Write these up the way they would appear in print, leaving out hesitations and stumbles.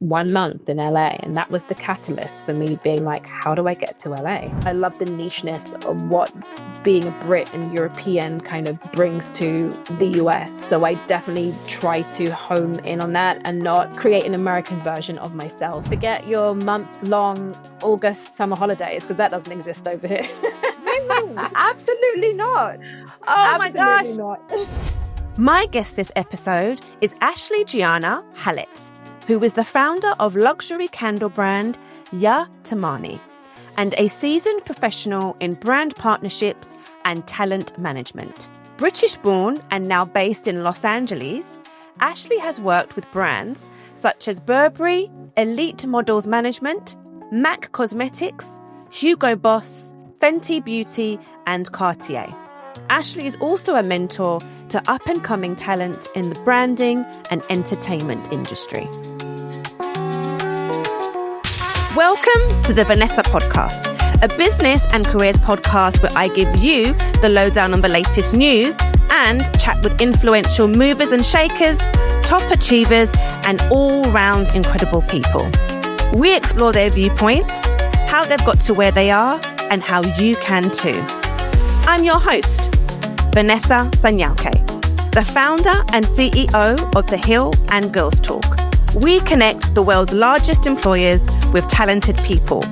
1 month in LA, and that was the catalyst for me being like, how do I get to LA? I love the nicheness of what being a Brit and European kind of brings to the US. So I definitely try to home in on that and not create an American version of myself. Forget your month-long August summer holidays, because that doesn't exist over here. Absolutely not. Oh Absolutely my gosh. not. My guest this episode is Ashley-Gianna Hallett, who is the founder of luxury candle brand Ya Thamani and a seasoned professional in brand partnerships and talent management. British-born and now based in Los Angeles, Ashley has worked with brands such as Burberry, Elite Models Management, MAC Cosmetics, Hugo Boss, Fenty Beauty, and Cartier. Ashley is also a mentor to up-and-coming talent in the branding and entertainment industry. Welcome to the Vanessa Podcast, a business and careers podcast where I give you the lowdown on the latest news and chat with influential movers and shakers, top achievers, and all-round incredible people. We explore their viewpoints, how they've got to where they are, and how you can too. I'm your host, Vanessa Podcast, the founder and CEO of The Hill and Girls Talk. We connect the world's largest employers with talented people.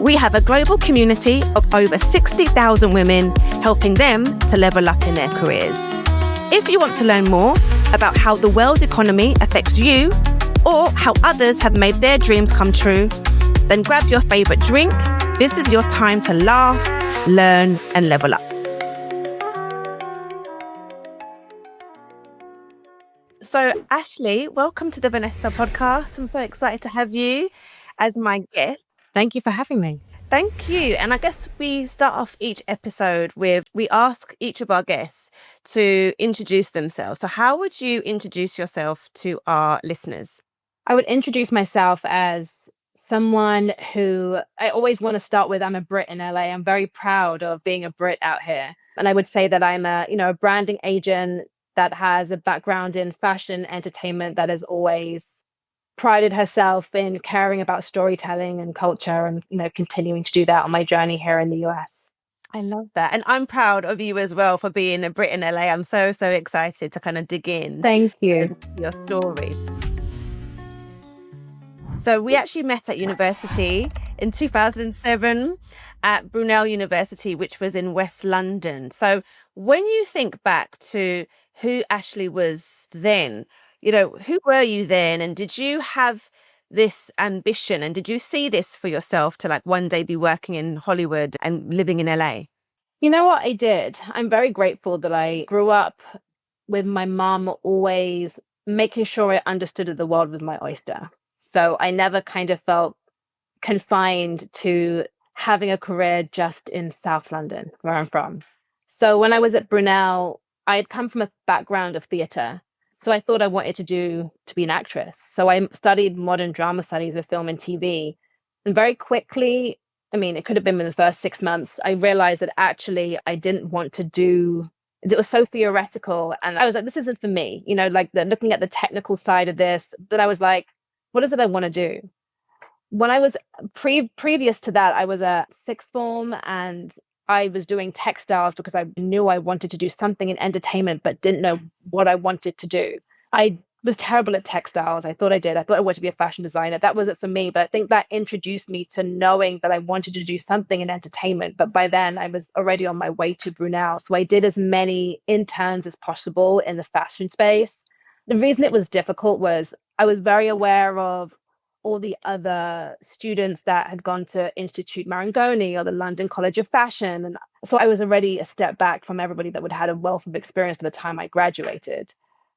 We have a global community of over 60,000 women, helping them to level up in their careers. If you want to learn more about how the world economy affects you or how others have made their dreams come true, then grab your favorite drink. This is your time to laugh, learn, and level up. So, Ashley, welcome to the Vanessa Podcast. I'm so excited to have you as my guest. Thank you for having me. Thank you. And I guess we start off each episode with, we ask each of our guests to introduce themselves. So how would you introduce yourself to our listeners? I would introduce myself as someone who I always want to start with. I'm a Brit in LA. I'm very proud of being a Brit out here. And I would say that I'm a branding agent that has a background in fashion entertainment, that has always prided herself in caring about storytelling and culture, and continuing to do that on my journey here in the US. I love that. And I'm proud of you as well for being a Brit in LA. I'm so excited to kind of dig in. Thank you. Into your story. So we actually met at university in 2007 at Brunel University, which was in West London. So when you think back to who Ashley was then, who were you then? And did you have this ambition, and did you see this for yourself to one day be working in Hollywood and living in LA? You know what? I did. I'm very grateful that I grew up with my mom always making sure I understood that the world was my oyster. So I never kind of felt confined to having a career just in South London, where I'm from. So when I was at Brunel, I had come from a background of theatre. So I thought I wanted to be an actress. So I studied modern drama studies of film and TV. And very quickly, it could have been in the first 6 months, I realized that actually I didn't want to do, it was so theoretical. And I was like, this isn't for me, looking at the technical side of this. But I was like, what is it I want to do? When I was previous to that, I was a sixth form and I was doing textiles because I knew I wanted to do something in entertainment, but didn't know what I wanted to do. I was terrible at textiles. I thought I wanted to be a fashion designer. That wasn't for me, but I think that introduced me to knowing that I wanted to do something in entertainment. But by then I was already on my way to Brunel. So I did as many interns as possible in the fashion space. The reason it was difficult was I was very aware of all the other students that had gone to Institute Marangoni or the London College of Fashion. And so I was already a step back from everybody that would had a wealth of experience by the time I graduated.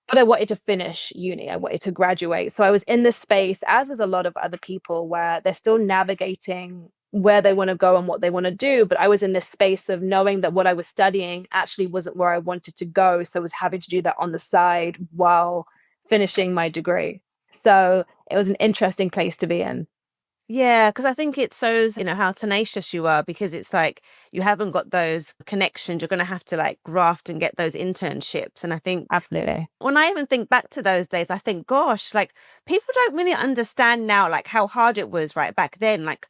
But I wanted to finish uni. I wanted to graduate. So I was in this space, as was a lot of other people, where they're still navigating where they want to go and what they want to do. But I was in this space of knowing that what I was studying actually wasn't where I wanted to go. So I was having to do that on the side while finishing my degree. So it was an interesting place to be in. Yeah, because I think it shows, how tenacious you are, because it's like you haven't got those connections. You're going to have to like graft and get those internships. And I think Absolutely. when I even think back to those days, I think, gosh, like people don't really understand now, like how hard it was right back then, like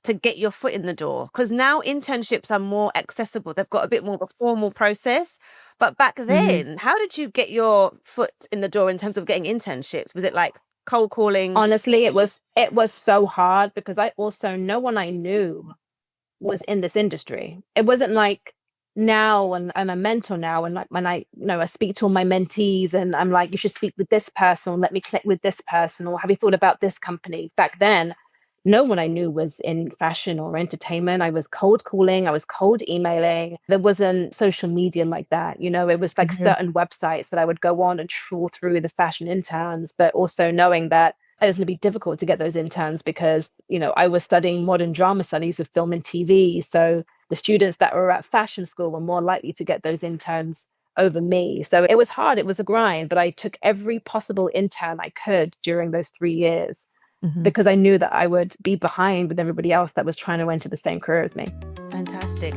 to get your foot in the door. Because now internships are more accessible. They've got a bit more of a formal process. But back Mhm. then, how did you get your foot in the door in terms of getting internships? Was it like cold calling? Honestly, it was so hard because I also no one I knew was in this industry. It wasn't like now when I'm a mentor now and like when I speak to all my mentees and I'm like, you should speak with this person, or let me connect with this person, or have you thought about this company? Back then, no one I knew was in fashion or entertainment. I was cold calling, I was cold emailing. There wasn't social media like that. It was like Mhm. certain websites that I would go on and trawl through the fashion interns, but also knowing that it was going to be difficult to get those interns because, I was studying modern drama studies with film and TV. So the students that were at fashion school were more likely to get those interns over me. So it was hard. It was a grind, but I took every possible intern I could during those 3 years Mhm. because I knew that I would be behind with everybody else that was trying to enter the same career as me. Fantastic.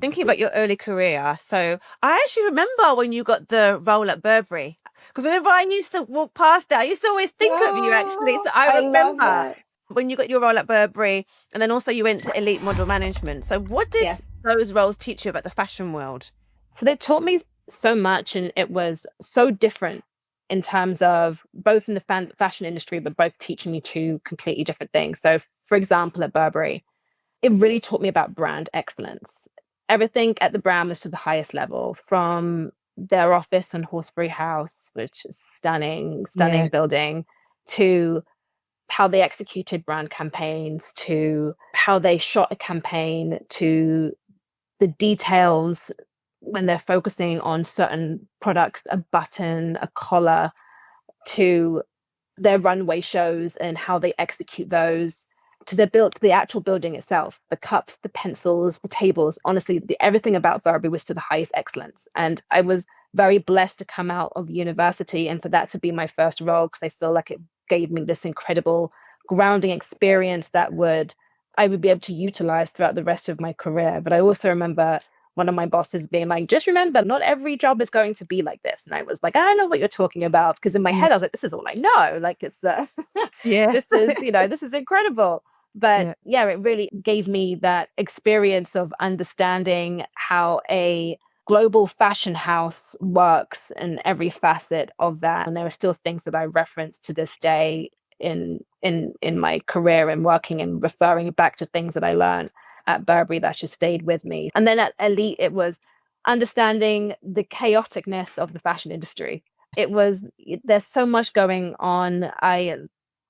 Thinking about your early career, so I actually remember when you got the role at Burberry. Because whenever I used to walk past there, I used to always think of you actually. Oh, So I I love remember that. when you got your role at Burberry, and then also you went to Elite Model Management. So what did Yes. those roles teach you about the fashion world? So they taught me so much, and it was so different in terms of both in the fashion industry, but both teaching me two completely different things. So, for example, at Burberry, it really taught me about brand excellence. Everything at the brand was to the highest level, from their office on Horsebury House, which is stunning, Yeah. stunning building, to how they executed brand campaigns, to how they shot a campaign, to the details when they're focusing on certain products, a button, a collar, to their runway shows and how they execute those, to the actual building itself, the cups, the pencils, the tables. Honestly, everything about Burberry was to the highest excellence. And I was very blessed to come out of university and for that to be my first role, because I feel like it gave me this incredible grounding experience that I would be able to utilize throughout the rest of my career. But I also remember one of my bosses being like, just remember, not every job is going to be like this. And I was like, I know what you're talking about. Because in my Yeah. head, I was like, this is all I know. Like, Yeah. this is incredible. But Yeah. yeah, it really gave me that experience of understanding how a global fashion house works and every facet of that. And there are still things that I reference to this day in my career and working and referring back to things that I learned at Burberry that just stayed with me. And then at Elite, it was understanding the chaoticness of the fashion industry. There's so much going on.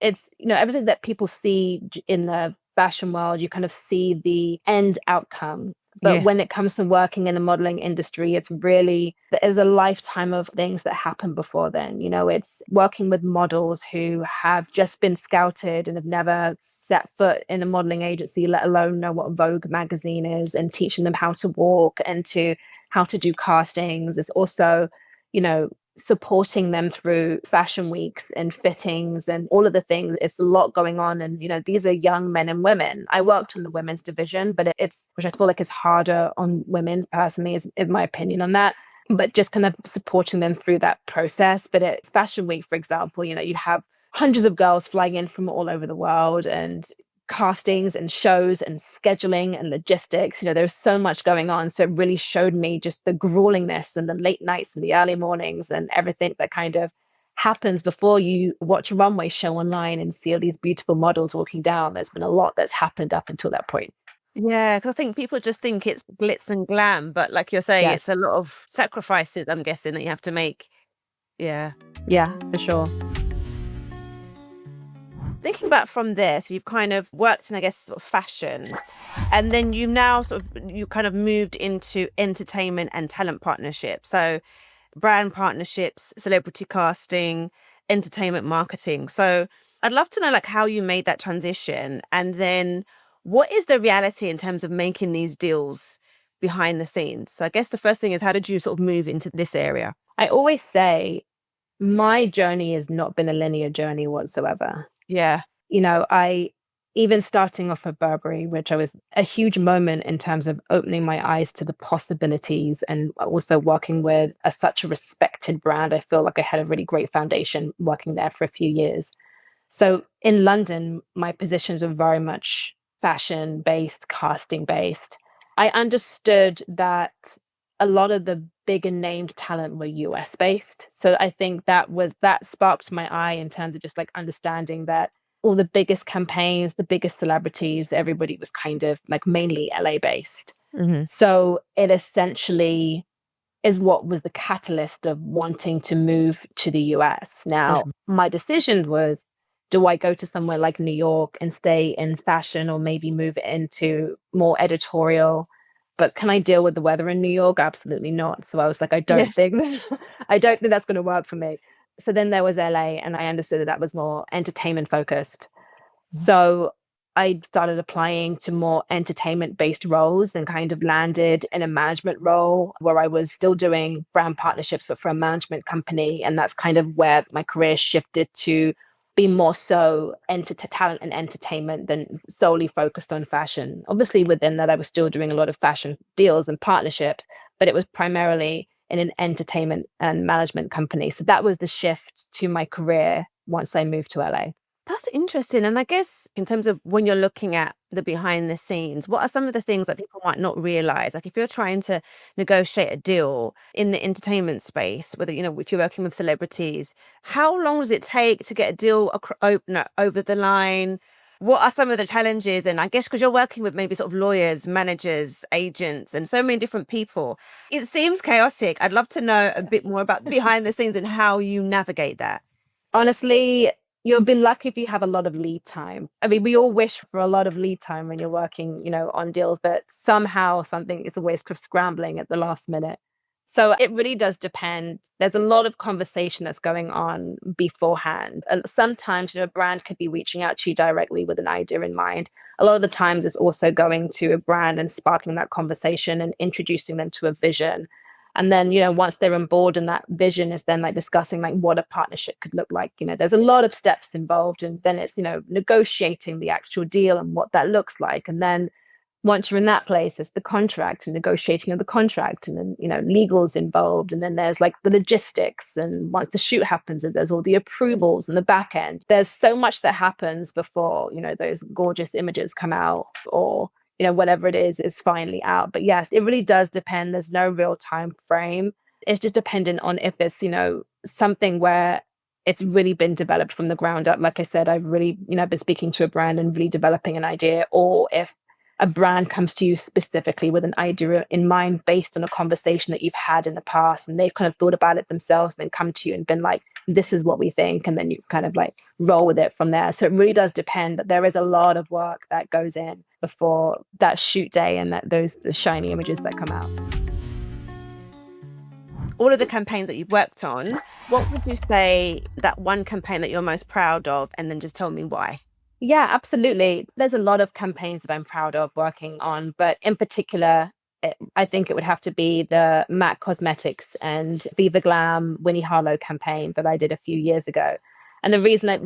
It's everything that people see in the fashion world, you kind of see the end outcome, but Yes. when it comes to working in the modeling industry, there's a lifetime of things that happen before then. It's working with models who have just been scouted and have never set foot in a modeling agency, let alone know what Vogue magazine is, and teaching them how to walk and how to do castings. It's also, supporting them through fashion weeks and fittings and all of the things. It's a lot going on. And, these are young men and women. I worked in the women's division, but which I feel like is harder on women's personally, is in my opinion on that. But just kind of supporting them through that process. But at Fashion Week, for example, you have hundreds of girls flying in from all over the world, and castings and shows and scheduling and logistics. There's so much going on. So it really showed me just the gruelingness and the late nights and the early mornings and everything that kind of happens before you watch a runway show online and see all these beautiful models walking down. There's been a lot that's happened up until that point. Yeah, because I think people just think it's glitz and glam, but like you're saying, it's Yes. a lot of sacrifices, I'm guessing, that you have to make. Yeah. Yeah, for sure. Thinking back from there, so you've kind of worked in, I guess, sort of fashion, and then you kind of moved into entertainment and talent partnerships. So brand partnerships, celebrity casting, entertainment marketing. So I'd love to know like how you made that transition, and then what is the reality in terms of making these deals behind the scenes. So I guess the first thing is, how did you sort of move into this area? I always say my journey has not been a linear journey whatsoever. Yeah. I even starting off at Burberry, which I was a huge moment in terms of opening my eyes to the possibilities and also working with such a respected brand. I feel like I had a really great foundation working there for a few years. So in London, my positions were very much fashion based, casting based. I understood that a lot of the bigger named talent were US based. So I think that sparked my eye in terms of just like understanding that all the biggest campaigns, the biggest celebrities, everybody was kind of like mainly LA based. Mm-hmm. So it essentially is what was the catalyst of wanting to move to the US. Now, my decision was, do I go to somewhere like New York and stay in fashion or maybe move into more editorial? But can I deal with the weather in New York? Absolutely not. So I was like, Yes. I don't think that's going to work for me. So then there was LA, and I understood that was more entertainment focused. So I started applying to more entertainment based roles and kind of landed in a management role where I was still doing brand partnerships, but for a management company. And that's kind of where my career shifted to be more so talent and entertainment than solely focused on fashion. Obviously, within that, I was still doing a lot of fashion deals and partnerships, but it was primarily in an entertainment and management company. So that was the shift to my career once I moved to LA. That's interesting. And I guess in terms of when you're looking at the behind the scenes, what are some of the things that people might not realize? Like if you're trying to negotiate a deal in the entertainment space, whether, if you're working with celebrities, how long does it take to get a deal over the line? What are some of the challenges? And I guess because you're working with maybe sort of lawyers, managers, agents, and so many different people, it seems chaotic. I'd love to know a bit more about behind the scenes and how you navigate that. Honestly, you'll be lucky if you have a lot of lead time. I mean, we all wish for a lot of lead time when you're working, on deals, but somehow something is always scrambling at the last minute. So it really does depend. There's a lot of conversation that's going on beforehand. And sometimes, a brand could be reaching out to you directly with an idea in mind. A lot of the times it's also going to a brand and sparking that conversation and introducing them to a vision. And then, once they're on board and that vision is then like discussing like what a partnership could look like, there's a lot of steps involved. And then it's, negotiating the actual deal and what that looks like. And then once you're in that place, it's the contract and negotiating of the contract. And then, legal's involved. And then there's like the logistics. And once the shoot happens, and there's all the approvals and the back end. There's so much that happens before, those gorgeous images come out or whatever it is finally out. But yes, it really does depend. There's no real time frame. It's just dependent on if it's, something where it's really been developed from the ground up. Like I said, I've really, been speaking to a brand and really developing an idea, or if a brand comes to you specifically with an idea in mind based on a conversation that you've had in the past and they've kind of thought about it themselves and then come to you and been like, this is what we think. And then you kind of like roll with it from there. So it really does depend, but there is a lot of work that goes in before that shoot day and the shiny images that come out. All of the campaigns that you've worked on, what would you say that one campaign that you're most proud of? And then just tell me why. Yeah, absolutely. There's a lot of campaigns that I'm proud of working on, but in particular, I think it would have to be the MAC Cosmetics and Viva Glam Winnie Harlow campaign that I did a few years ago. And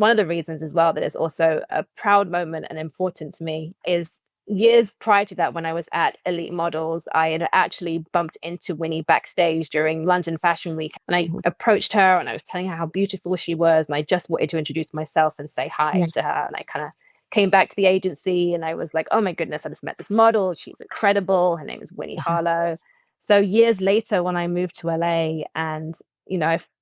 one of the reasons as well that it's also a proud moment and important to me is years prior to that, when I was at Elite Models, I had actually bumped into Winnie backstage during London Fashion Week. And I approached her and I was telling her how beautiful she was. And I just wanted to introduce myself and say hi to her. And I kind of came back to the agency and I was like, oh my goodness, I just met this model. She's incredible. Her name is Winnie Harlow. So years later, when I moved to LA and,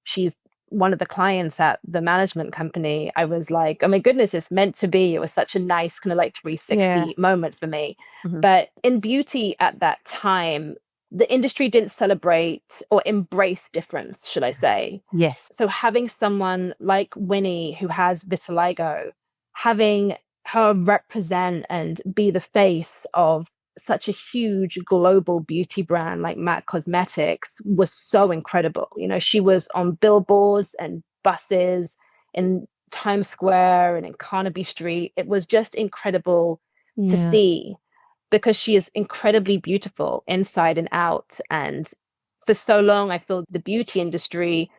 she's one of the clients at the management company, I was like, oh my goodness, it's meant to be. It was such a nice kind of like 360 moments for me. But in beauty at that time, the industry didn't celebrate or embrace difference, should I say. Yes. So having someone like Winnie who has vitiligo, having her represent and be the face of such a huge global beauty brand like MAC Cosmetics was so incredible. She was on billboards and buses in Times Square and in Carnaby Street. It was just incredible to see because she is incredibly beautiful inside and out. And for so long, I feel the beauty industry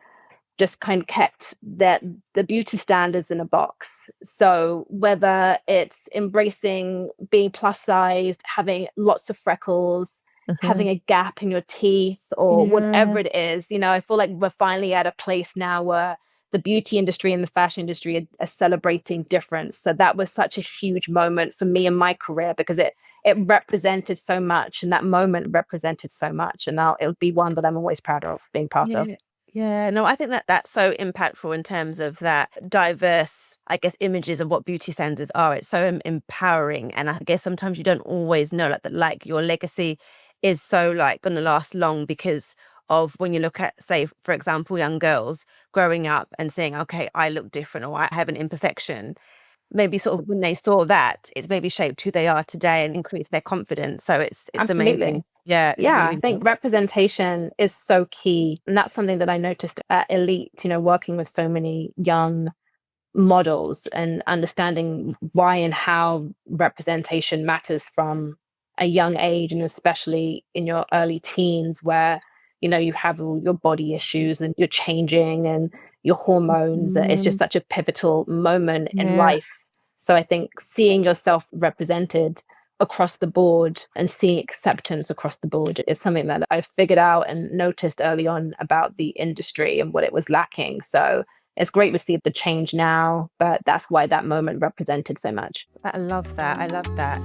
just kind of kept the beauty standards in a box. So whether it's embracing being plus sized, having lots of freckles, having a gap in your teeth, or whatever it is, I feel like we're finally at a place now where the beauty industry and the fashion industry are celebrating difference. So that was such a huge moment for me in my career, because it represented so much, and that moment represented so much. And now it'll be one that I'm always proud of being part of. Yeah, no, I think that that's so impactful in terms of that diverse, I guess, images of what beauty standards are. It's so empowering. And I guess sometimes you don't always know like your legacy is so like going to last long because of when you look at, say, for example, young girls growing up and saying, okay, I look different or I have an imperfection. Maybe sort of when they saw that, it's maybe shaped who they are today and increased their confidence. So it's Absolutely. amazing. Yeah, it's Yeah, really I think representation is so key. And that's something that I noticed at Elite, working with so many young models and understanding why and how representation matters from a young age, and especially in your early teens where, you have all your body issues and you're changing and your hormones. It's just such a pivotal moment in life. So I think seeing yourself represented across the board and seeing acceptance across the board is something that I figured out and noticed early on about the industry and what it was lacking. So it's great to see the change now, but that's why that moment represented so much. I love that. I love that.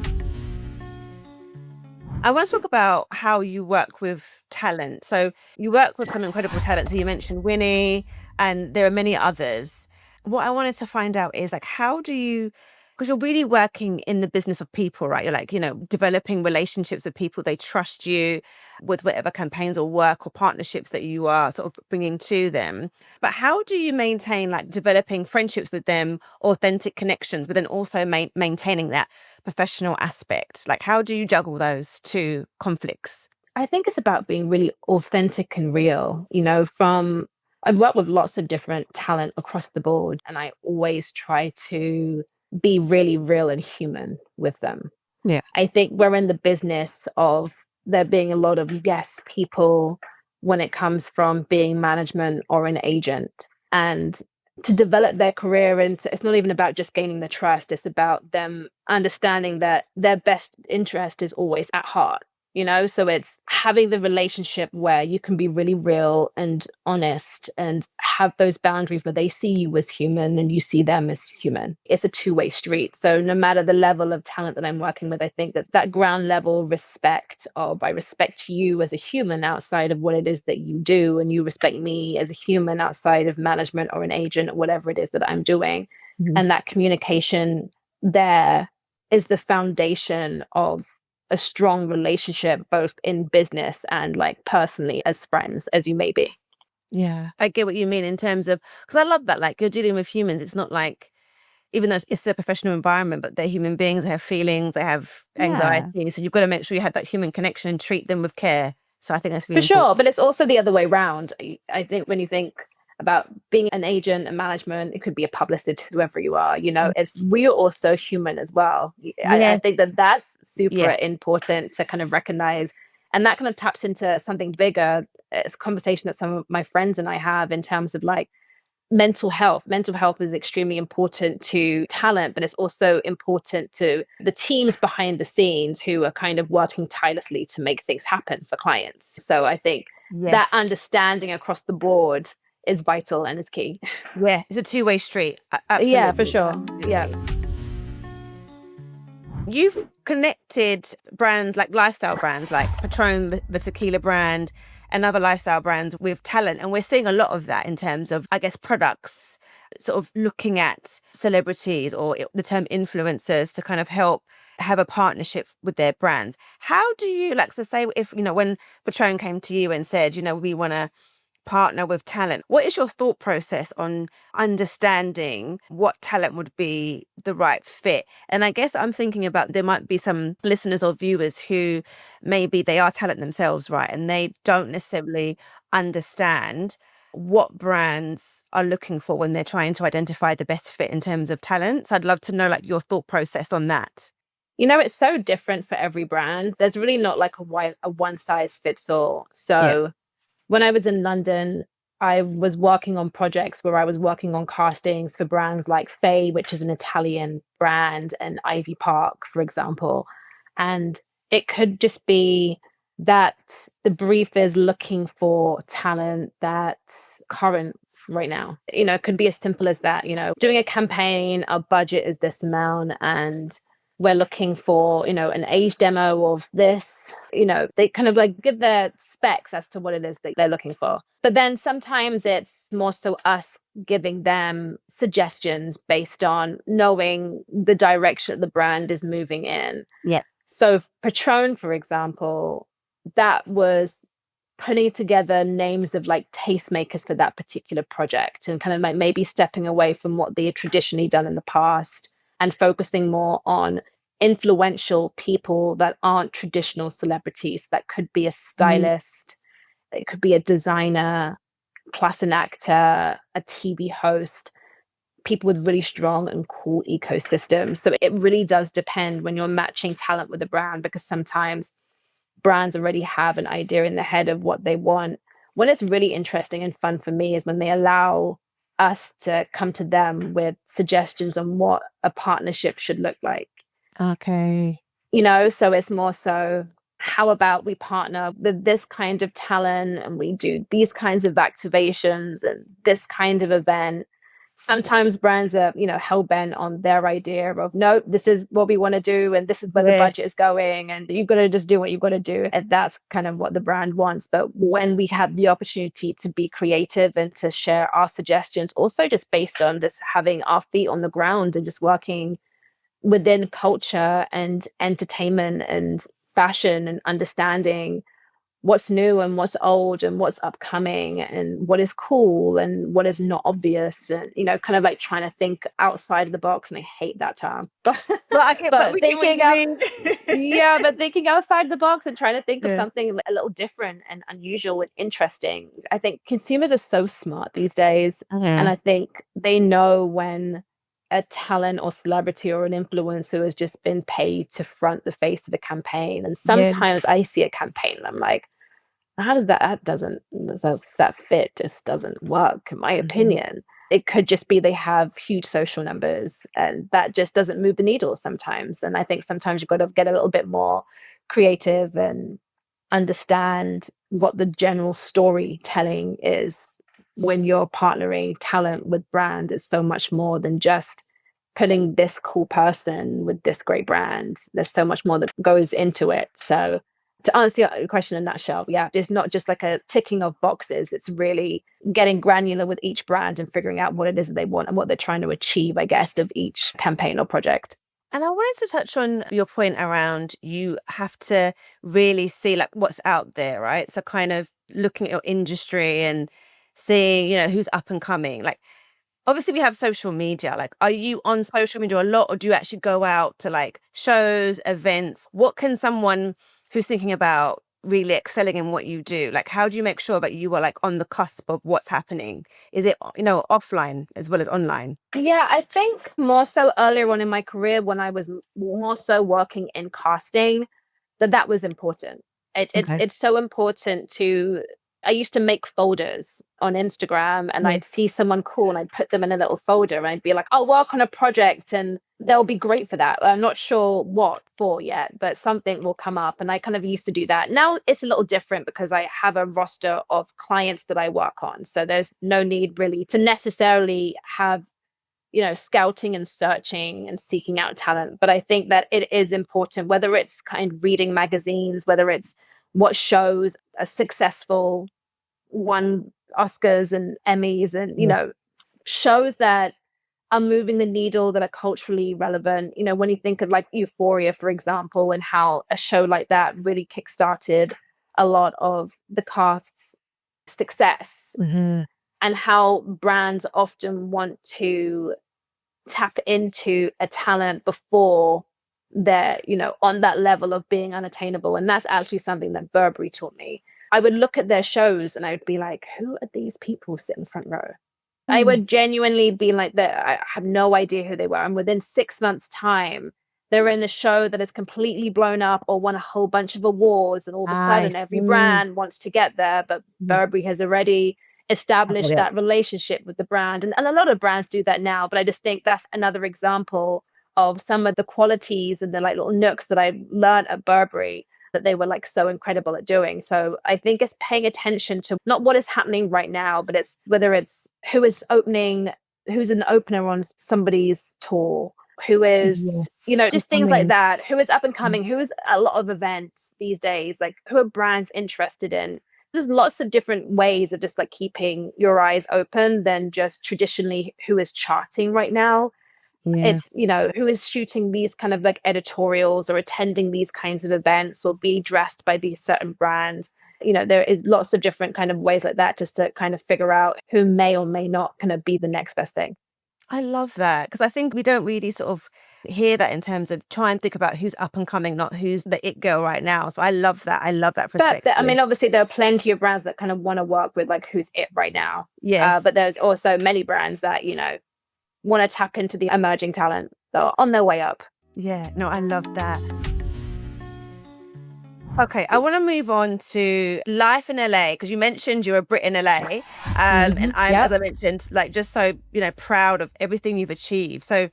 I want to talk about how you work with talent. So you work with some incredible talent. So you mentioned Winnie, and there are many others. What I wanted to find out is like, how do you, because you're really working in the business of people, right? You're like, developing relationships with people. They trust you with whatever campaigns or work or partnerships that you are sort of bringing to them. But how do you maintain like developing friendships with them, authentic connections, but then also maintaining that professional aspect? Like, how do you juggle those two conflicts? I think it's about being really authentic and real, I've worked with lots of different talent across the board, and I always try to be really real and human with them. Yeah. I think we're in the business of there being a lot of yes people when it comes from being management or an agent. And to develop their career, and it's not even about just gaining the trust, it's about them understanding that their best interest is always at heart. So it's having the relationship where you can be really real and honest and have those boundaries where they see you as human and you see them as human. It's a two-way street. So no matter the level of talent that I'm working with, I think that ground level respect, or I respect you as a human outside of what it is that you do, and you respect me as a human outside of management or an agent or whatever it is that I'm doing. And that communication there is the foundation of a strong relationship, both in business and like personally as friends as you may be. Yeah, I get what you mean in terms of, because I love that, like you're dealing with humans. It's not like, even though it's a professional environment, but they're human beings, they have feelings, they have anxiety. So you've got to make sure you have that human connection and treat them with care. So I think that's really For sure. important. But it's also the other way around. I think when you think about being an agent and management, it could be a publicist, whoever you are, we're also human as well. I think that's super important to kind of recognize. And that kind of taps into something bigger. It's a conversation that some of my friends and I have in terms of like mental health. Mental health is extremely important to talent, but it's also important to the teams behind the scenes who are kind of working tirelessly to make things happen for clients. So I think that understanding across the board is vital and is key. Yeah, it's a two-way street. Absolutely. Yeah, for sure. Absolutely. Yeah. You've connected brands like lifestyle brands like Patron, the tequila brand, and other lifestyle brands with talent. And we're seeing a lot of that in terms of, I guess, products, sort of looking at celebrities or the term influencers to kind of help have a partnership with their brands. How do you, like, so say if, when Patron came to you and said, we want to partner with talent, what is your thought process on understanding what talent would be the right fit? And I guess I'm thinking about, there might be some listeners or viewers who maybe they are talent themselves, right? And they don't necessarily understand what brands are looking for when they're trying to identify the best fit in terms of talent. So I'd love to know like your thought process on that. It's so different for every brand. There's really not like a one size fits all. So when I was in London, I was working on projects where I was working on castings for brands like Faye, which is an Italian brand, and Ivy Park, for example. And it could just be that the brief is looking for talent that's current right now. It could be as simple as that, doing a campaign, our budget is this amount, and we're looking for, an age demo of this. They kind of like give their specs as to what it is that they're looking for. But then sometimes it's more so us giving them suggestions based on knowing the direction the brand is moving in. Yeah. So Patron, for example, that was putting together names of like tastemakers for that particular project, and kind of like maybe stepping away from what they had traditionally done in the past and focusing more on influential people that aren't traditional celebrities. That could be a stylist, it could be a designer, plus an actor, a TV host, people with really strong and cool ecosystems. So it really does depend when you're matching talent with a brand, because sometimes brands already have an idea in their head of what they want. When it's really interesting and fun for me is when they allow us to come to them with suggestions on what a partnership should look like. Okay. So it's more so, how about we partner with this kind of talent and we do these kinds of activations and this kind of event. Sometimes brands are, hell-bent on their idea of, no, this is what we want to do and this is where the budget is going and you've got to just do what you've got to do. And that's kind of what the brand wants. But when we have the opportunity to be creative and to share our suggestions, also just based on just having our feet on the ground and just working within culture and entertainment and fashion and understanding what's new and what's old and what's upcoming and what is cool and what is not obvious, and kind of like trying to think outside of the box. And I hate that term, but thinking outside the box and trying to think of something a little different and unusual and interesting. I think consumers are so smart these days, and I think they know when a talent or celebrity or an influencer has just been paid to front the face of a campaign. And sometimes I see a campaign and I'm like, how does that fit just doesn't work, in my opinion. It could just be they have huge social numbers and that just doesn't move the needle sometimes. And I think sometimes you've got to get a little bit more creative and understand what the general storytelling is. When you're partnering talent with brand, it's so much more than just putting this cool person with this great brand. There's so much more that goes into it. So to answer your question in a nutshell, it's not just like a ticking of boxes. It's really getting granular with each brand and figuring out what it is that they want and what they're trying to achieve, I guess, of each campaign or project. And I wanted to touch on your point around you have to really see like what's out there, right? So kind of looking at your industry and seeing, who's up and coming. Like, obviously we have social media. Like, are you on social media a lot, or do you actually go out to like shows, events? What can someone who's thinking about really excelling in what you do, like, how do you make sure that you are like on the cusp of what's happening? Is it, offline as well as online? Yeah, I think more so earlier on in my career, when I was more so working in casting, that was important. It's so important to. I used to make folders on Instagram, and I'd see someone cool and I'd put them in a little folder and I'd be like, I'll work on a project and they'll be great for that. I'm not sure what for yet, but something will come up. And I kind of used to do that. Now it's a little different because I have a roster of clients that I work on. So there's no need really to necessarily have, scouting and searching and seeking out talent. But I think that it is important, whether it's kind of reading magazines, whether it's what shows are successful, won Oscars and Emmys, and shows that are moving the needle, that are culturally relevant. When you think of like Euphoria, for example, and how a show like that really kickstarted a lot of the cast's success, and how brands often want to tap into a talent before they're, on that level of being unattainable. And that's actually something that Burberry taught me. I would look at their shows and I would be like, who are these people sitting front row? I would genuinely be like, I have no idea who they were. And within 6 months' time, they're in a show that is completely blown up or won a whole bunch of awards. And all of a sudden, every brand wants to get there. But Burberry has already establish it. that relationship with the brand. And a lot of brands do that now, but I just think that's another example of some of the qualities and the like little nooks that I learned at Burberry that they were like so incredible at doing. So I think it's paying attention to not what is happening right now, but it's whether it's who's an opener on somebody's tour, who is, Yes. just things like that, who is up and coming, who is a lot of events these days, like who are brands interested in. There's lots of different ways of just like keeping your eyes open than just traditionally who is charting right now. Yeah. It's, who is shooting these kind of like editorials or attending these kinds of events or be dressed by these certain brands. There is lots of different kind of ways like that just to kind of figure out who may or may not kind of be the next best thing. I love that because I think we don't really sort of hear that in terms of try and think about who's up and coming, not who's the it girl right now. So I love that. I love that perspective. But I mean, obviously there are plenty of brands that kind of want to work with like who's it right now. Yes. But there's also many brands that, want to tap into the emerging talent that are on their way up. Yeah, no, I love that. Okay, I want to move on to life in LA because you mentioned you're a Brit in LA, and I'm, as I mentioned, like just so proud of everything you've achieved. So,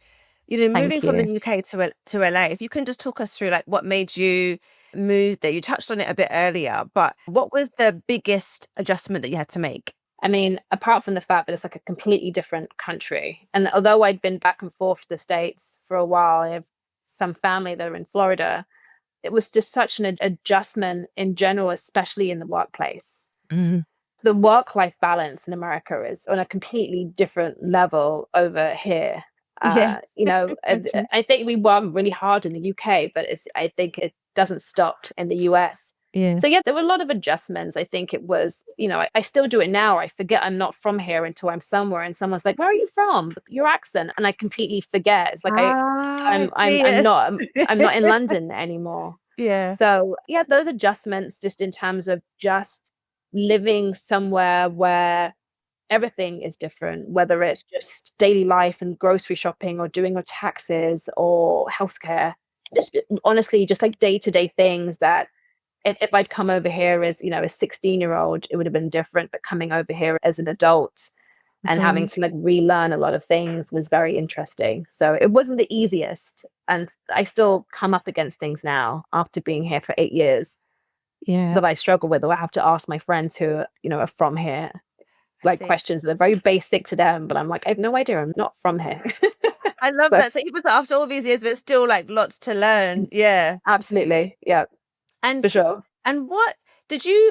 moving from the UK to LA, if you can just talk us through like what made you move there. You touched on it a bit earlier, but what was the biggest adjustment that you had to make? I mean, apart from the fact that it's like a completely different country, and although I'd been back and forth to the States for a while, I have some family that are in Florida. It was just such an adjustment in general, especially in the workplace. Mm-hmm. The work-life balance in America is on a completely different level over here. I think we work really hard in the UK, but I think it doesn't stop in the US. Yeah. So there were a lot of adjustments. I think it was, I still do it now. I forget I'm not from here until I'm somewhere and someone's like, "Where are you from? Your accent," and I completely forget. It's like I'm not in London anymore. Yeah. So those adjustments just in terms of just living somewhere where everything is different, whether it's just daily life and grocery shopping or doing your taxes or healthcare, just honestly, just like day-to-day things that if I'd come over here as, a 16-year-old, it would have been different. But coming over here as an adult and having to like relearn a lot of things was very interesting. So it wasn't the easiest. And I still come up against things now after being here for 8 years that I struggle with, or I have to ask my friends who, are from here, like questions that are very basic to them. But I'm like, I have no idea. I'm not from here. I love that. So even after all these years, there's still like lots to learn. Yeah. Absolutely. Yeah. And for sure. And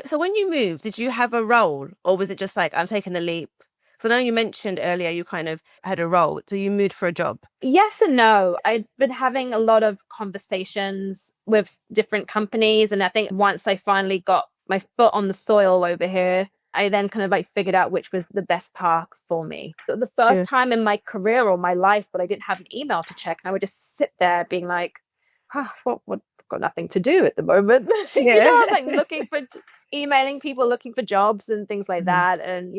so when you moved, did you have a role or was it just like, I'm taking the leap? Because I know you mentioned earlier you kind of had a role. So you moved for a job. Yes and no. I'd been having a lot of conversations with different companies. And I think once I finally got my foot on the soil over here, I then kind of like figured out which was the best path for me. So the first time in my career or my life that I didn't have an email to check, and I would just sit there being like, what got nothing to do at the moment. Like emailing people looking for jobs and things like that, and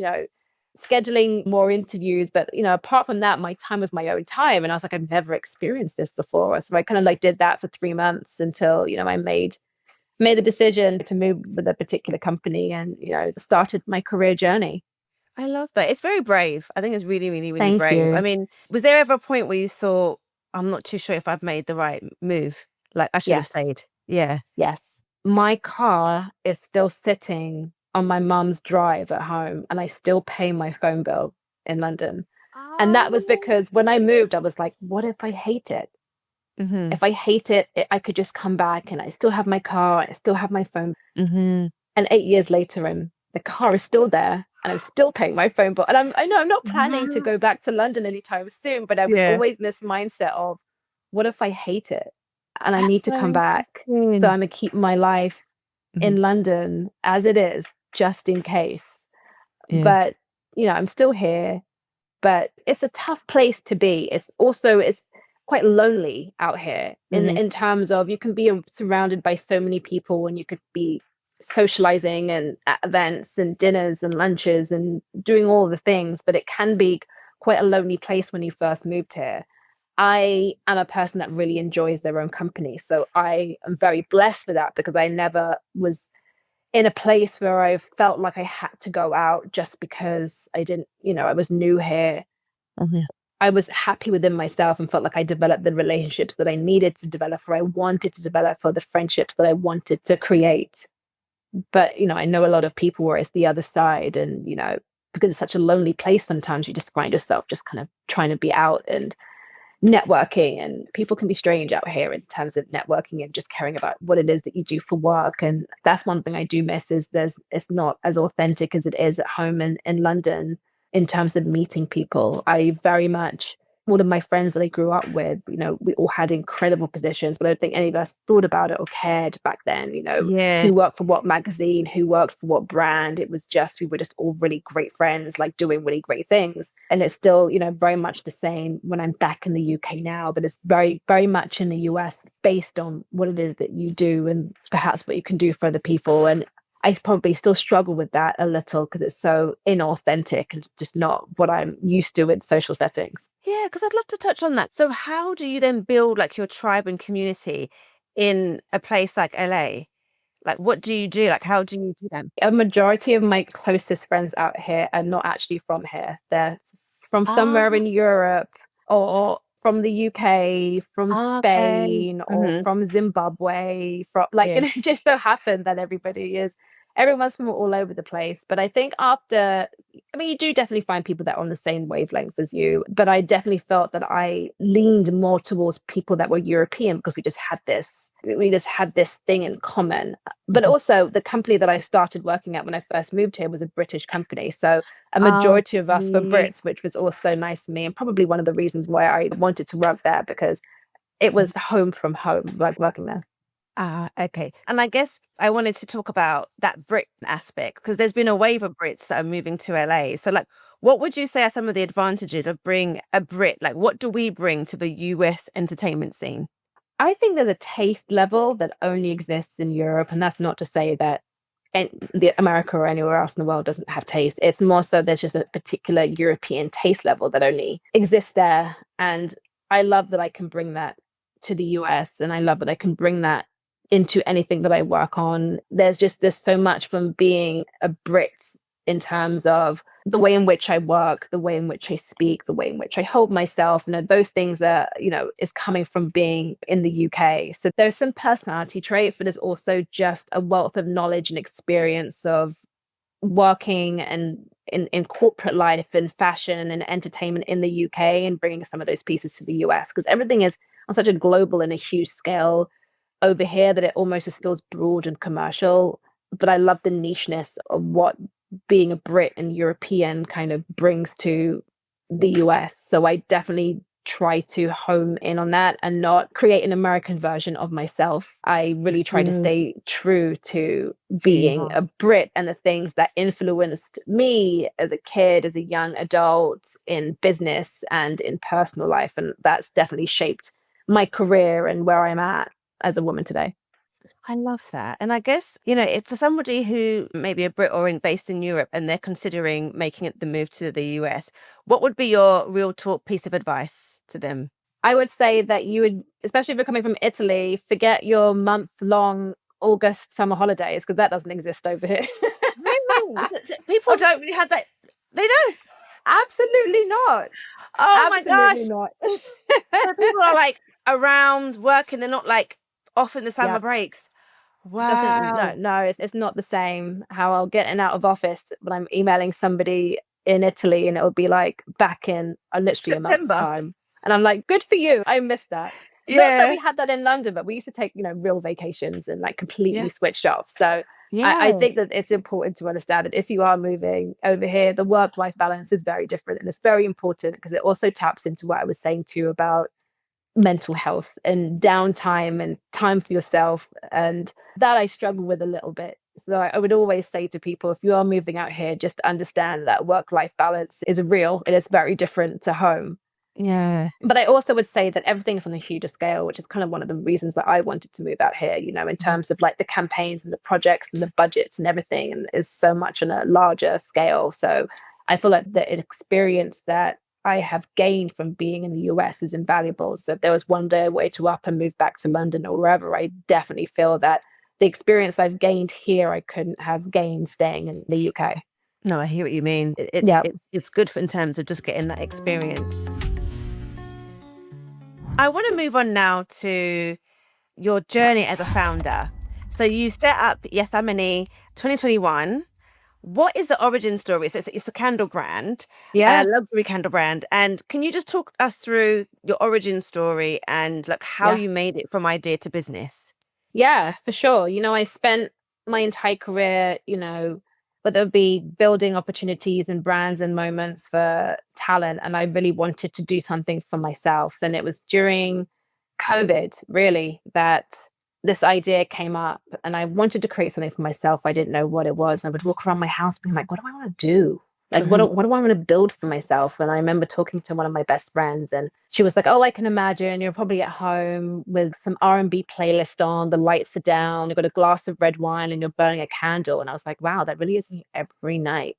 scheduling more interviews. But apart from that, my time was my own time, and I was like, I've never experienced this before. So I kind of like did that for 3 months until I made a decision to move with a particular company and started my career journey. I love that. It's very brave. I think it's really, really, really Thank brave. you. I mean, was there ever a point where you thought, I'm not too sure if I've made the right move? Like I should have stayed. Yeah. Yes. My car is still sitting on my mum's drive at home and I still pay my phone bill in London. And that was because when I moved, I was like, what if I hate it? Mm-hmm. If I hate it, I could just come back and I still have my car, I still have my phone. Mm-hmm. And 8 years later, and the car is still there and I'm still paying my phone bill. And I know I'm not planning to go back to London anytime soon, but I was always in this mindset of, what if I hate it? And I need to come back. So I'm going to keep my life in London as it is, just in case. But, I'm still here. But it's a tough place to be. It's quite lonely out here in terms of you can be surrounded by so many people and you could be socializing and at events and dinners and lunches and doing all the things. But it can be quite a lonely place when you first moved here. I am a person that really enjoys their own company. So I am very blessed for that because I never was in a place where I felt like I had to go out just because I didn't, I was new here. Mhm. I was happy within myself and felt like I developed the relationships that I needed to develop, or I wanted to develop, or the friendships that I wanted to create. But, I know a lot of people where it's the other side, and, because it's such a lonely place, sometimes you just find yourself just kind of trying to be out and networking, and people can be strange out here in terms of networking and just caring about what it is that you do for work. And that's one thing I do miss, is it's not as authentic as it is at home in London in terms of meeting people. I very much, all of my friends that I grew up with, we all had incredible positions, but I don't think any of us thought about it or cared back then, Yes. who worked for what magazine, who worked for what brand. It was just, we were just all really great friends, like doing really great things. And it's still, very much the same when I'm back in the UK now, but it's very, very much in the US based on what it is that you do and perhaps what you can do for other people. And I probably still struggle with that a little because it's so inauthentic and just not what I'm used to in social settings. Yeah, because I'd love to touch on that. So how do you then build like your tribe and community in a place like LA? Like, what do you do? Like, how do you do them? A majority of my closest friends out here are not actually from here. They're from Ah, somewhere in Europe, or from the UK, from okay. Spain, or from Zimbabwe. From like, Yeah. and it just so happened that everyone's from all over the place. But I think you do definitely find people that are on the same wavelength as you. But I definitely felt that I leaned more towards people that were European because we just had this thing in common. But Mhm. also, the company that I started working at when I first moved here was a British company. So a Oh, majority of us were sweet. Brits, which was also nice for me, and probably one of the reasons why I wanted to work there, because it was home from home, like working there. Ah, okay. And I guess I wanted to talk about that Brit aspect because there's been a wave of Brits that are moving to LA. So, like, what would you say are some of the advantages of bringing a Brit? Like, what do we bring to the US entertainment scene? I think there's a taste level that only exists in Europe, and that's not to say that America or anywhere else in the world doesn't have taste. It's more so there's just a particular European taste level that only exists there. And I love that I can bring that to the US, and I love that I can bring that into anything that I work on. There's so much from being a Brit in terms of the way in which I work, the way in which I speak, the way in which I hold myself, those things that, is coming from being in the UK. So there's some personality trait, but there's also just a wealth of knowledge and experience of working and in corporate life and fashion and entertainment in the UK, and bringing some of those pieces to the US, because everything is on such a global and a huge scale over here that it almost just feels broad and commercial. But I love the nicheness of what being a Brit and European kind of brings to the US. So I definitely try to home in on that and not create an American version of myself. I really try to Mhm. stay true to Who you being are. a Brit and the things that influenced me as a kid, as a young adult, in business and in personal life. And that's definitely shaped my career and where I'm at as a woman today. I love that. And I guess, if for somebody who maybe a Brit or based in Europe and they're considering making it the move to the US, what would be your real talk piece of advice to them? I would say that you would, especially if you're coming from Italy, forget your month-long August summer holidays, because that doesn't exist over here. Really? People Um, don't really have that. They don't. Absolutely not. Oh my Absolutely gosh. not. So people are like around working, they're not like off in the summer Yeah. breaks. It doesn't, Wow. no, it's not the same how I'll get in out of office when I'm emailing somebody in Italy, and it'll be like back in literally a month's September. time. And I'm like, good for you. I missed that. Not that Yeah. we had that in London, but we used to take, real vacations and like completely Yeah. switch off. So I Yeah. think that it's important to understand that if you are moving over here, the work-life balance is very different. And it's very important because it also taps into what I was saying to you about mental health and downtime and time for yourself. And that I struggle with a little bit. So I would always say to people, if you are moving out here, just understand that work-life balance is real. It is very different to home. Yeah. But I also would say that everything's on a huger scale, which is kind of one of the reasons that I wanted to move out here, in Mhm. terms of like the campaigns and the projects and the budgets and everything, and is so much on a larger scale. So I feel like the experience that I have gained from being in the US is invaluable. So if there was one day I were to up and move back to London or wherever, I definitely feel that the experience I've gained here, I couldn't have gained staying in the UK. No, I hear what you mean. Yeah. It's good in terms of just getting that experience. I want to move on now to your journey as a founder. So you set up Ya Thamani 2021. What is the origin story? So it's a candle brand, a Yes. luxury candle brand. And can you just talk us through your origin story and like how Yeah. you made it from idea to business? Yeah, for sure. I spent my entire career, whether it be building opportunities and brands and moments for talent. And I really wanted to do something for myself. And it was during COVID, really, that this idea came up. And I wanted to create something for myself. I didn't know what it was. I would walk around my house being like, what do I want to do? Like, Mhm. what do I want to build for myself? And I remember talking to one of my best friends, and she was like, "Oh, I can imagine you're probably at home with some R&B playlist on, the lights are down, you've got a glass of red wine, and you're burning a candle." And I was like, "Wow, that really is me every night."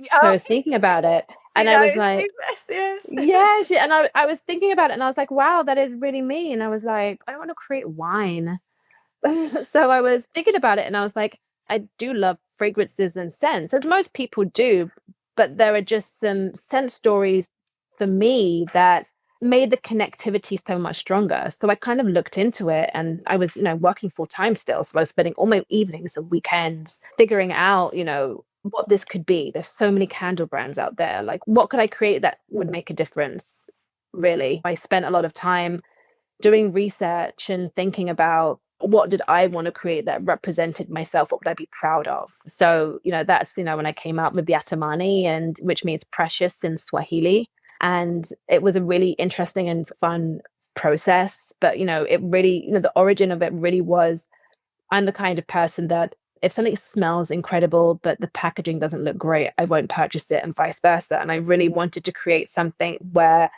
So I Oh, was thinking about it, she and I was knows. like, Yes. "Yeah," and I was thinking about it, and I was like, "Wow, that is really me." And I was like, "I want to create wine." So I was thinking about it and I was like, I do love fragrances and scents, as most people do, but there are just some scent stories for me that made the connectivity so much stronger. So I kind of looked into it and I was, working full time still. So I was spending all my evenings and weekends figuring out, what this could be. There's so many candle brands out there. Like, what could I create that would make a difference? Really. I spent a lot of time doing research and thinking about what did I want to create that represented myself? What would I be proud of? So, that's, when I came out with Ya Thamani, and which means precious in Swahili. And it was a really interesting and fun process. But, it really, the origin of it really was I'm the kind of person that if something smells incredible, but the packaging doesn't look great, I won't purchase it and vice versa. And I really wanted to create something where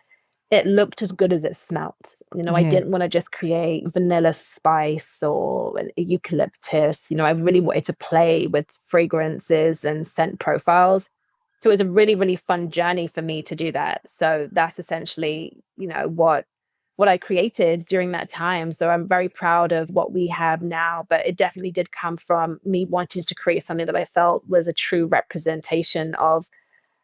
it looked as good as it smelt. I Yeah. didn't want to just create vanilla spice or an eucalyptus. I really wanted to play with fragrances and scent profiles. So it was a really, really fun journey for me to do that. So that's essentially, what I created during that time. So I'm very proud of what we have now, but it definitely did come from me wanting to create something that I felt was a true representation of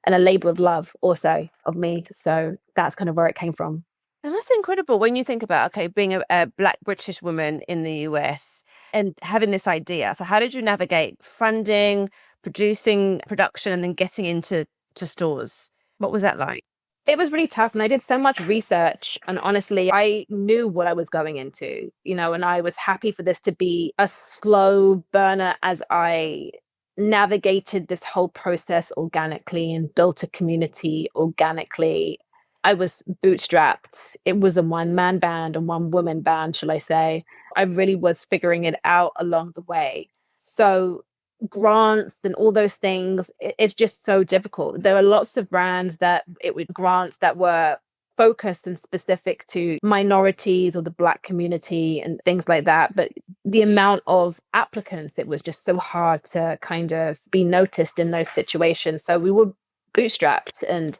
and a labor of love also of me. So that's kind of where it came from. And that's incredible when you think about, okay, being a Black British woman in the US and having this idea. So how did you navigate funding, producing production, and then getting into stores? What was that like? It was really tough and I did so much research and honestly I knew what I was going into, and I was happy for this to be a slow burner as I navigated this whole process organically and built a community organically. I was bootstrapped. It was a one-man band and one-woman band, shall I say. I really was figuring it out along the way. So grants and all those things, it's just so difficult. There are lots of brands that it would grants that were focused and specific to minorities or the Black community and things like that. But the amount of applicants, it was just so hard to kind of be noticed in those situations. So we were bootstrapped and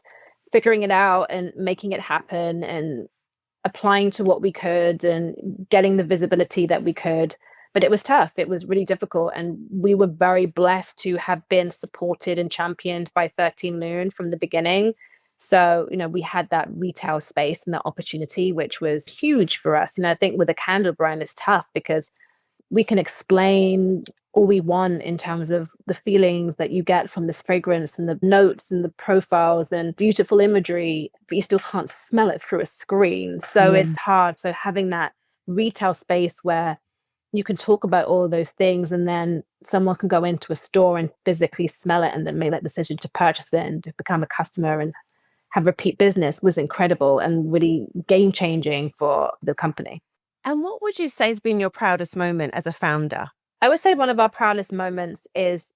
figuring it out and making it happen and applying to what we could and getting the visibility that we could. But it was tough. It was really difficult. And we were very blessed to have been supported and championed by 13 Moon from the beginning. So, we had that retail space and that opportunity, which was huge for us. I think with a candle brand, it's tough because we can explain all we want in terms of the feelings that you get from this fragrance and the notes and the profiles and beautiful imagery, but you still can't smell it through a screen. So Yeah. it's hard. So having that retail space where you can talk about all of those things and then someone can go into a store and physically smell it and then make that decision to purchase it and to become a customer and have repeat business was incredible and really game changing for the company. And what would you say has been your proudest moment as a founder? I would say one of our proudest moments is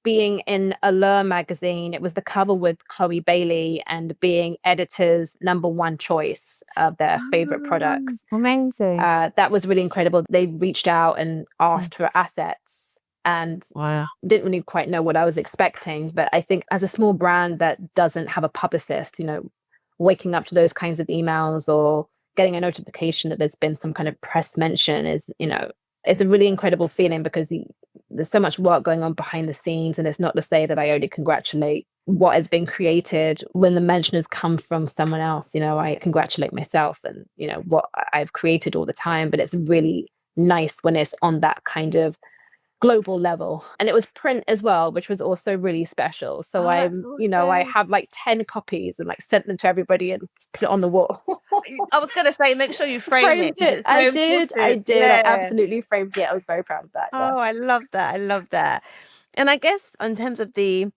being in Allure magazine. It was the cover with Chloe Bailey and being editor's number one choice of their favorite products. Amazing. That was really incredible. They reached out and asked for assets and Wow. didn't really quite know what I was expecting. But I think as a small brand that doesn't have a publicist, waking up to those kinds of emails or getting a notification that there's been some kind of press mention is, it's a really incredible feeling because there's so much work going on behind the scenes. And it's not to say that I only congratulate what has been created when the mention has come from someone else. I congratulate myself and, what I've created all the time. But it's really nice when it's on that kind of global level. And it was print as well, which was also really special. So Oh, that's I awesome. have like 10 copies and like sent them to everybody and put it on the wall. I was going to say, make sure you frame it Framed because it. it's so I did. I important. did. I Yeah. absolutely framed it. I was very proud of that. Yeah. Oh, I love that. I love that. And I guess in terms of the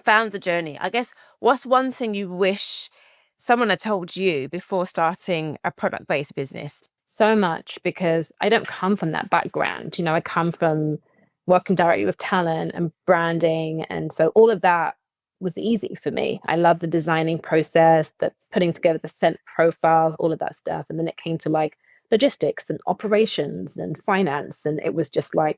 founder journey, I guess what's one thing you wish someone had told you before starting a product-based business? So much because I don't come from that background. I come from working directly with talent and branding. And so all of that was easy for me. I love the designing process, the putting together the scent profiles, all of that stuff. And then it came to like logistics and operations and finance. And it was just like,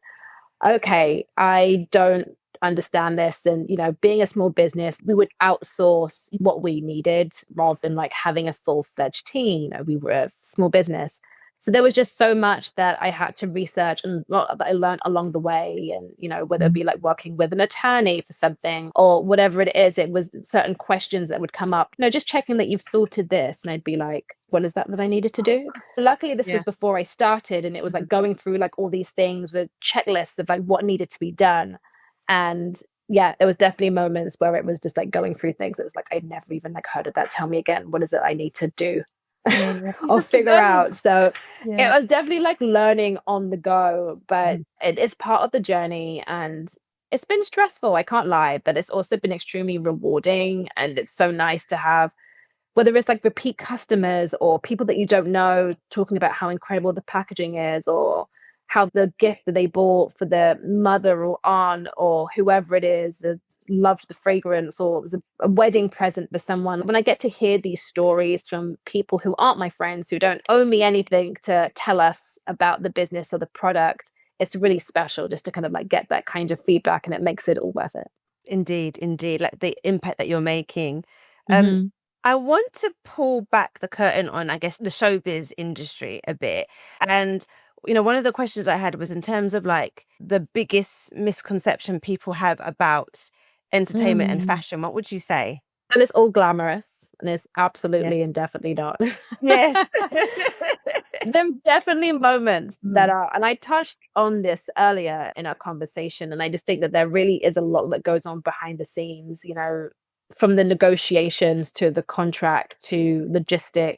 okay, I don't understand this. And, being a small business, we would outsource what we needed rather than like having a full-fledged team. We were a small business. So there was just so much that I had to research and that I learned along the way. And, whether it be like working with an attorney for something or whatever it is, it was certain questions that would come up. Just checking that you've sorted this. And I'd be like, what is that I needed to do? Luckily, this Yeah. was before I started, and it was like going through like all these things with checklists of like what needed to be done. And yeah, there was definitely moments where it was just like going through things. It was like, I'd never even like heard of that. Tell me again, what is it I need to do Yeah. You or have to figure learn. out? So it Yeah. was definitely like learning on the go, but it is part of the journey. And it's been stressful, I can't lie, but it's also been extremely rewarding. And it's so nice to have, whether it's like repeat customers or people that you don't know talking about how incredible the packaging is, or how the gift that they bought for their mother or aunt or whoever it is loved the fragrance, or it was a wedding present for someone. When I get to hear these stories from people who aren't my friends, who don't owe me anything to tell us about the business or the product, it's really special just to kind of like get that kind of feedback, and it makes it all worth it. Indeed, indeed. Like the impact that you're making. Um, Mhm. I want to pull back the curtain on, I guess, the showbiz industry a bit. And, one of the questions I had was in terms of like the biggest misconception people have about entertainment and Mm. fashion. What would you say? And it's all glamorous, and it's Yes. absolutely and definitely not. Yes. There are definitely moments that Mm. are, and I touched on this earlier in our conversation, and I just think that there really is a lot that goes on behind the scenes, from the negotiations to the contract to logistic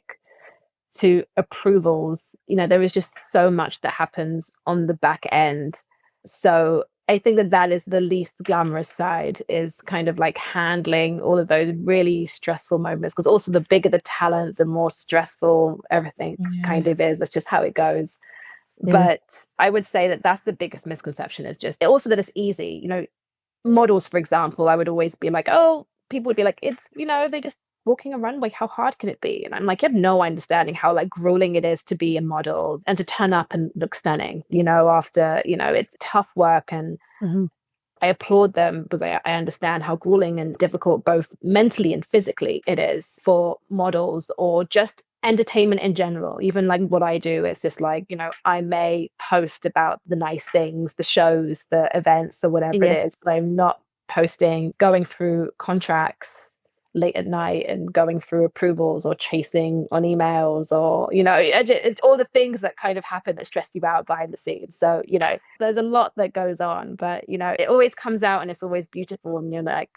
to approvals. There is just so much that happens on the back end. So I think that that is the least glamorous side, is kind of like handling all of those really stressful moments. Because also the bigger the talent, the more stressful everything Yeah. kind of is. That's just how it goes. Yeah. But I would say that that's the biggest misconception, is just also that it's easy. Models, for example, I would always be like, oh, people would be like, it's, they're just walking a runway. How hard can it be? And I'm like, you have no understanding how like grueling it is to be a model and to turn up and look stunning, after, it's tough work. And Mhm. I applaud them because I understand how grueling and difficult, both mentally and physically, it is for models or just entertainment in general. Even like what I do, it's just like, I may post about the nice things, the shows, the events, or whatever it Yes. is, but I'm not posting going through contracts late at night and going through approvals or chasing on emails, or it's all the things that kind of happen that stress you out behind the scenes. So there's a lot that goes on, but it always comes out and it's always beautiful, and you're like,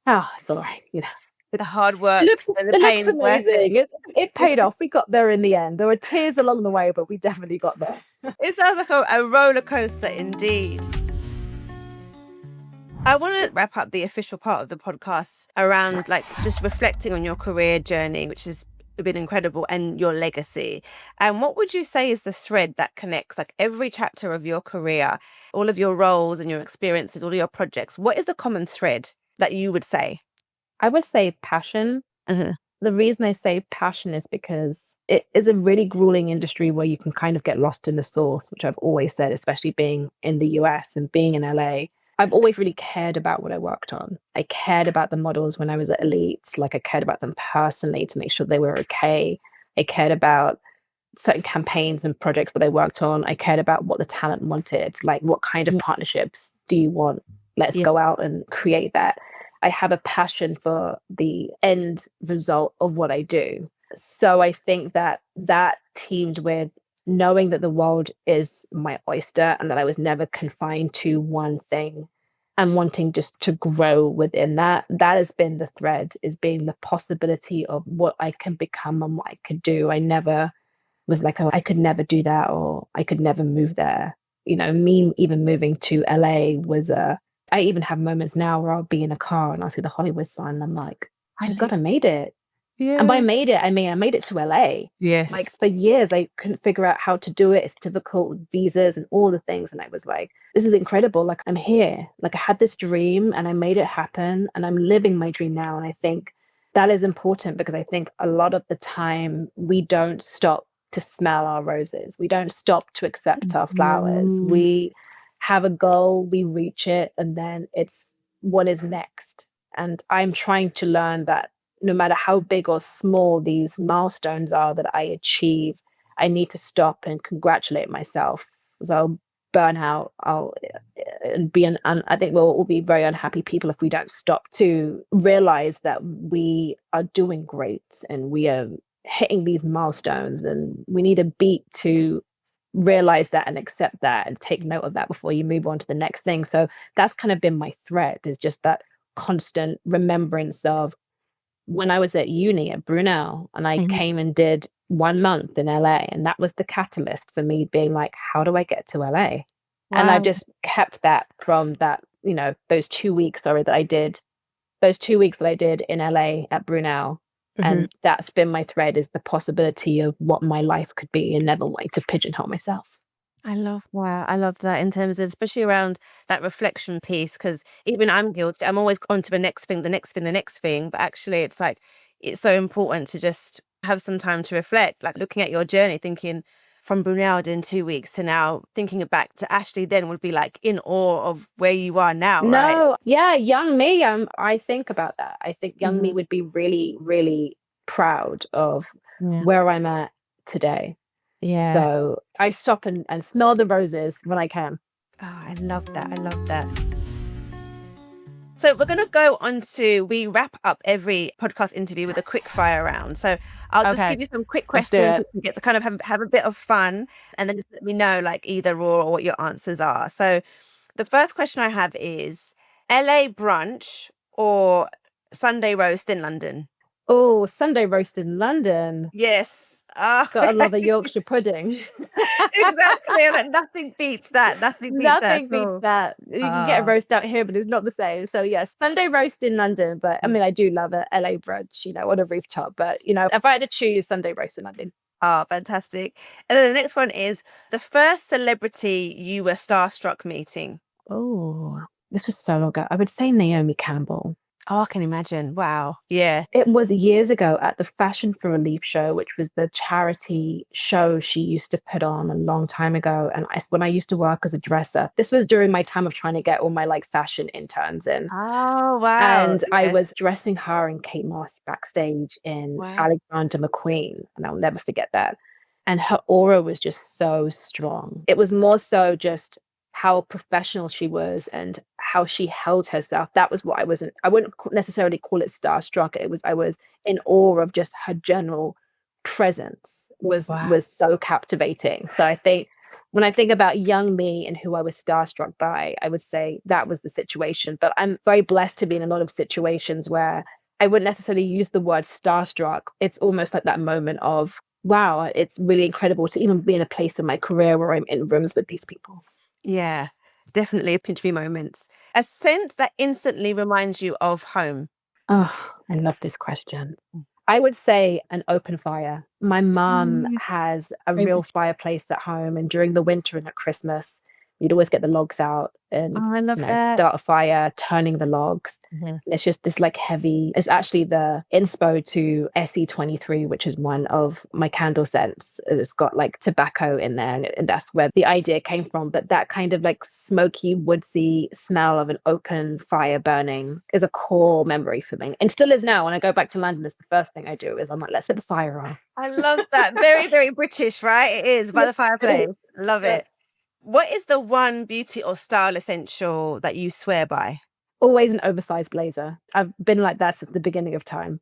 oh, it's all right. it, The hard it work looks and the it looks pain is worth it. amazing. It paid off. We got there in the end. There were tears along the way, but we definitely got there. It sounds like a roller coaster indeed. I want to wrap up the official part of the podcast around like just reflecting on your career journey, which has been incredible, and your legacy. And what would you say is the thread that connects like every chapter of your career, all of your roles and your experiences, all of your projects? What is the common thread that you would say? I would say passion. Mhm. The reason I say passion is because it is a really grueling industry where you can kind of get lost in the source, which I've always said, especially being in the US and being in LA. I've always really cared about what I worked on. I cared about the models when I was at Elite. Like I cared about them personally to make sure they were okay. I cared about certain campaigns and projects that I worked on. I cared about what the talent wanted, like what kind of Yeah. partnerships do you want? Let's Yeah. go out and create that. I have a passion for the end result of what I do. So I think that that teamed with knowing that the world is my oyster and that I was never confined to one thing and wanting just to grow within that. That has been the thread, is being the possibility of what I can become and what I could do. I never was like, oh, I could never do that or I could never move there. You know, me even moving to LA was I even have moments now where I'll be in a car and I'll see the Hollywood sign and I'm like, oh my God, I made it. And by Yeah. made it, I mean, I made it to LA. Like Yes. for years, I couldn't figure out how to do it. It's difficult with visas and all the things. And I was like, this is incredible. Like I'm here. Like I had this dream and I made it happen and I'm living my dream now. And I think that is important because I think a lot of the time we don't stop to smell our roses. We don't stop to accept our flowers. Mm. We have a goal, we reach it, and then it's what is next. And I'm trying to learn that no matter how big or small these milestones are that I achieve, I need to stop and congratulate myself because I'll burn out. I'll be I think we'll all be very unhappy people if we don't stop to realize that we are doing great and we are hitting these milestones, and we need a beat to realize that and accept that and take note of that before you move on to the next thing. So that's kind of been my thread, is just that constant remembrance of when I was at uni at Brunel and I Mhm. came and did 1 month in LA, and that was the catalyst for me being like, how do I get to LA? And I've Wow. just kept that from that, you know, those 2 weeks, sorry, that I did, those 2 weeks that I did in LA at Brunel. Mhm. And that's been my thread, is the possibility of what my life could be and never wanting to pigeonhole myself. I love that. I love that in terms of, especially around that reflection piece, because even I'm guilty. I'm always on to the next thing, the next thing, the next thing. But actually, it's like, it's so important to just have some time to reflect, like looking at your journey, thinking from Brunel in 2 weeks to now, thinking it back to Ashley then would be like in awe of where you are now, right? No, yeah, young me, I think about that. I think young me Mhm. would be really, really proud of Yeah. where I'm at today. Yeah. So I stop and smell the roses when I can. Oh, I love that. I love that. So we're going to go on to, we wrap up every podcast interview with a quick fire round. So I'll just give Okay, you some quick let's do questions it. that you get to kind of have a bit of fun, and then just let me know like either or what your answers are. So the first question I have is LA brunch or Sunday roast in London? Oh, Sunday roast in London. Yes. Ah, Gotta okay. love a Yorkshire pudding. Exactly. Like, nothing beats that. Nothing beats that Nothing at beats all. that. You can get a Ah, roast out here, but it's not the same. So yes, Sunday roast in London, but I mean, I do love a LA brunch, you know, on a rooftop. But you know, if I had to choose, Sunday roast in London. fantastic. And then the next one is the first celebrity you were starstruck meeting. Oh, this was so long ago. I would say Naomi Campbell. Oh, I can imagine. Wow. Yeah. It was years ago at the Fashion for Relief show, which was the charity show she used to put on a long time ago. And when I used to work as a dresser, this was during my time of trying to get all my like fashion interns in. Oh, wow. And I Yes. was dressing her and Kate Moss backstage in Wow. Alexander McQueen, and I'll never forget that. And her aura was just so strong. It was more so just how professional she was and how she held herself. That was what I wouldn't necessarily call it starstruck. I was in awe of just her general presence Wow. was so captivating. So I think when I think about young me and who I was starstruck by, I would say that was the situation. But I'm very blessed to be in a lot of situations where I wouldn't necessarily use the word starstruck. It's almost like that moment of, wow, it's really incredible to even be in a place in my career where I'm in rooms with these people. Yeah. Definitely pinch me moments. A scent that instantly reminds you of home. Oh, I love this question. I would say an open fire. My mum Yes. has a real Favorite. fireplace at home, and during the winter and at Christmas, You'd always get the logs out and, Oh, I love that. start a fire, turning the logs. Mhm. And it's just this like heavy, it's actually the inspo to SE23, which is one of my candle scents. It's got like tobacco in there, and that's where the idea came from. But that kind of like smoky, woodsy smell of an oaken fire burning is a core memory for me, and still is now. When I go back to London, it's the first thing I do is I'm like, let's set the fire on. I love that. Very, very British, right? It is, by the fireplace. Love Yeah. it. What is the one beauty or style essential that you swear by? Always an oversized blazer. I've been like that since the beginning of time.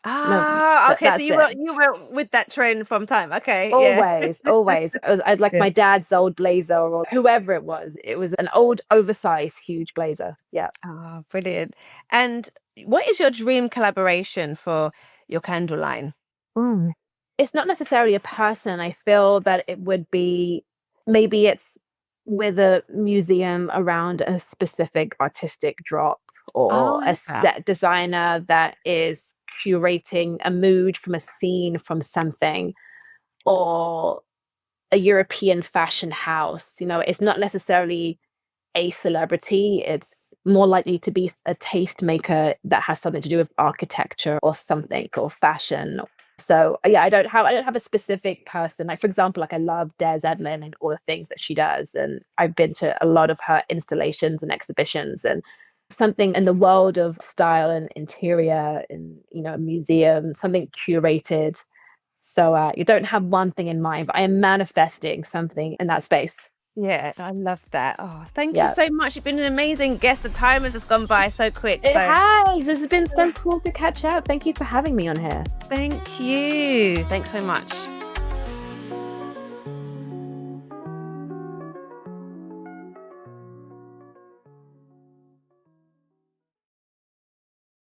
Okay. So That's you it. were with that trend from time. Okay. Yeah. Always. I'd like Yeah. my dad's old blazer or whoever it was. It was an old, oversized, huge blazer. Yeah. Oh, brilliant. And what is your dream collaboration for your candle line? It's not necessarily a person. I feel that it would be, maybe it's with a museum around a specific artistic drop, Oh, or I a love that. set designer that is curating a mood from a scene from something, or a European fashion house. It's not necessarily a celebrity. It's more likely to be a tastemaker that has something to do with architecture or something, or fashion. So yeah, I don't have a specific person. Like, for example, like I love Des Edlin and all the things that she does, and I've been to a lot of her installations and exhibitions, and something in the world of style and interior and a museum, something curated. So you don't have one thing in mind, but I am manifesting something in that space. Yeah, I love that. Oh, thank you Yeah. so much. You've been an amazing guest. The time has just gone by so quick. It So has. This has been so cool to catch up. Thank you for having me on here. thank you. Thanks so much.